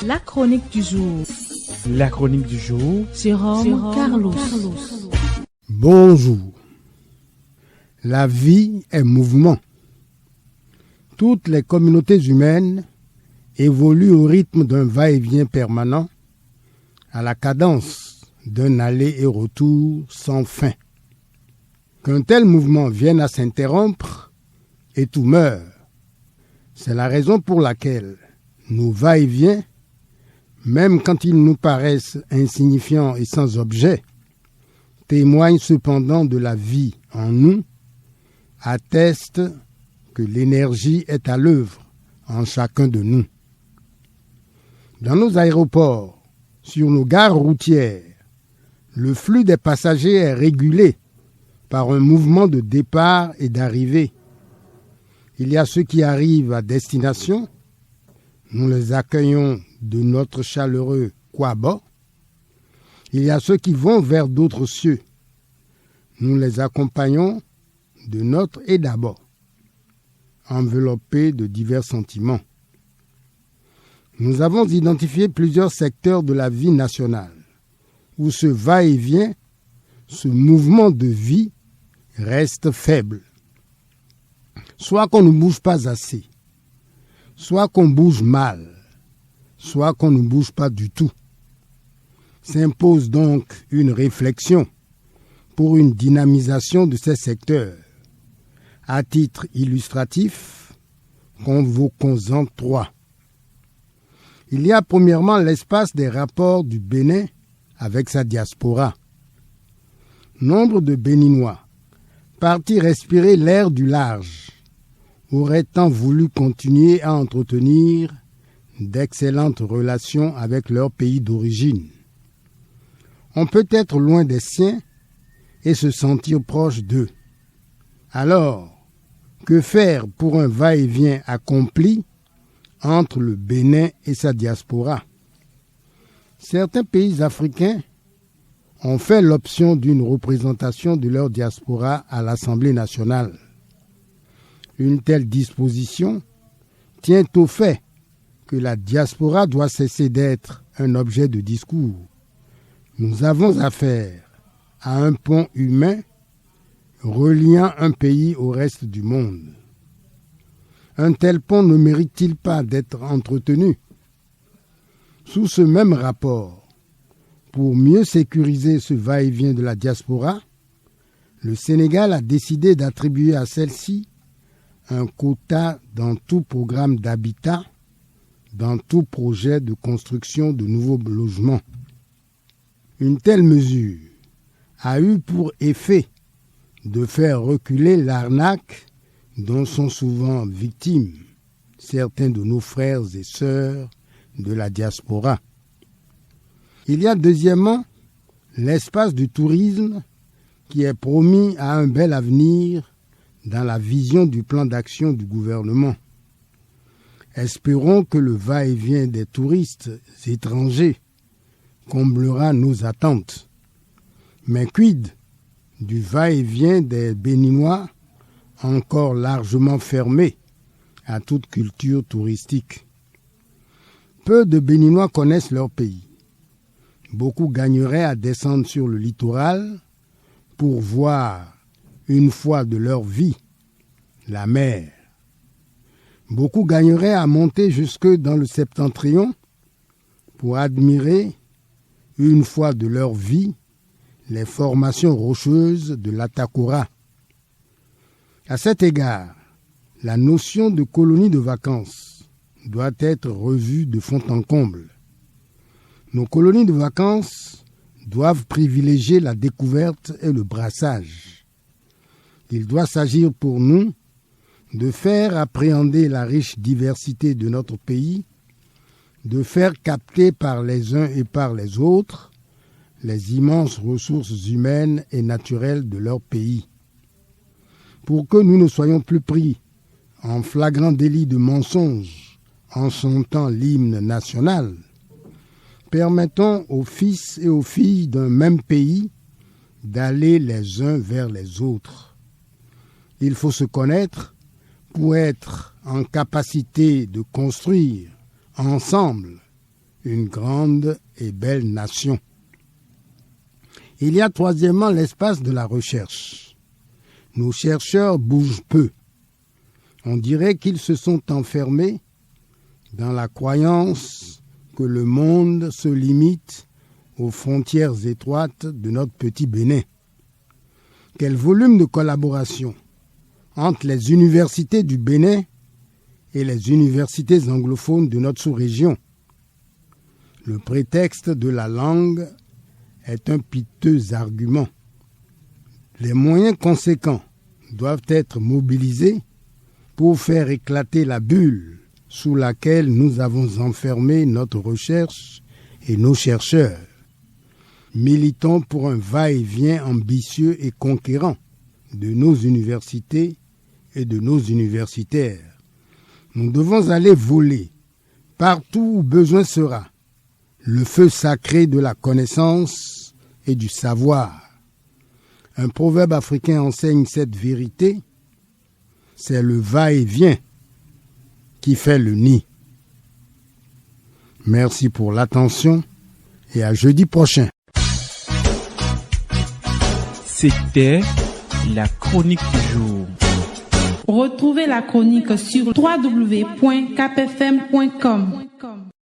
La chronique du jour. La chronique du jour. Jérôme Carlos. Bonjour. La vie est mouvement. Toutes les communautés humaines évoluent au rythme d'un va-et-vient permanent, à la cadence d'un aller et retour sans fin. Qu'un tel mouvement vienne à s'interrompre et tout meurt. C'est la raison pour laquelle nos va-et-vient, même quand ils nous paraissent insignifiants et sans objet, témoignent cependant de la vie en nous, attestent que l'énergie est à l'œuvre en chacun de nous. Dans nos aéroports, sur nos gares routières, le flux des passagers est régulé par un mouvement de départ et d'arrivée. Il y a ceux qui arrivent à destination, nous les accueillons de notre chaleureux Kwaba. Il y a ceux qui vont vers d'autres cieux, nous les accompagnons de notre Edaba, enveloppés de divers sentiments. Nous avons identifié plusieurs secteurs de la vie nationale où ce va-et-vient, ce mouvement de vie reste faible. Soit qu'on ne bouge pas assez, soit qu'on bouge mal, soit qu'on ne bouge pas du tout. S'impose donc une réflexion pour une dynamisation de ces secteurs. À titre illustratif, convoquons-en 3. Il y a premièrement l'espace des rapports du Bénin avec sa diaspora. Nombre de Béninois, partis respirer l'air du large, auraient tant voulu continuer à entretenir d'excellentes relations avec leur pays d'origine. On peut être loin des siens et se sentir proche d'eux. Alors, que faire pour un va-et-vient accompli entre le Bénin et sa diaspora? Certains pays africains ont fait l'option d'une représentation de leur diaspora à l'Assemblée nationale. Une telle disposition tient au fait que la diaspora doit cesser d'être un objet de discours. Nous avons affaire à un pont humain reliant un pays au reste du monde. Un tel pont ne mérite-t-il pas d'être entretenu? Sous ce même rapport, pour mieux sécuriser ce va-et-vient de la diaspora, le Sénégal a décidé d'attribuer à celle-ci un quota dans tout programme d'habitat, dans tout projet de construction de nouveaux logements. Une telle mesure a eu pour effet de faire reculer l'arnaque dont sont souvent victimes certains de nos frères et sœurs de la diaspora. Il y a deuxièmement l'espace du tourisme qui est promis à un bel avenir dans la vision du plan d'action du gouvernement. Espérons que le va-et-vient des touristes étrangers comblera nos attentes. Mais quid du va-et-vient des Béninois encore largement fermés à toute culture touristique? Peu de Béninois connaissent leur pays. Beaucoup gagneraient à descendre sur le littoral pour voir, une fois de leur vie, la mer. Beaucoup gagneraient à monter jusque dans le septentrion pour admirer, une fois de leur vie, les formations rocheuses de l'Atakora. À cet égard, la notion de colonie de vacances doit être revue de fond en comble. Nos colonies de vacances doivent privilégier la découverte et le brassage. Il doit s'agir pour nous de faire appréhender la riche diversité de notre pays, de faire capter par les uns et par les autres les immenses ressources humaines et naturelles de leur pays. Pour que nous ne soyons plus pris en flagrant délit de mensonge en chantant l'hymne national, permettons aux fils et aux filles d'un même pays d'aller les uns vers les autres. Il faut se connaître pour être en capacité de construire ensemble une grande et belle nation. Il y a troisièmement l'espace de la recherche. Nos chercheurs bougent peu. On dirait qu'ils se sont enfermés dans la croyance que le monde se limite aux frontières étroites de notre petit Bénin. Quel volume de collaboration entre les universités du Bénin et les universités anglophones de notre sous-région. Le prétexte de la langue est un piteux argument. Les moyens conséquents doivent être mobilisés pour faire éclater la bulle sous laquelle nous avons enfermé notre recherche et nos chercheurs. Militons pour un va-et-vient ambitieux et conquérant de nos universités et de nos universitaires. Nous devons aller voler, partout où besoin sera, le feu sacré de la connaissance et du savoir. Un proverbe africain enseigne cette vérité, c'est le va-et-vient qui fait le nid. Merci pour l'attention et à jeudi prochain. C'était la chronique du jour. Retrouvez la chronique sur www.capfm.com.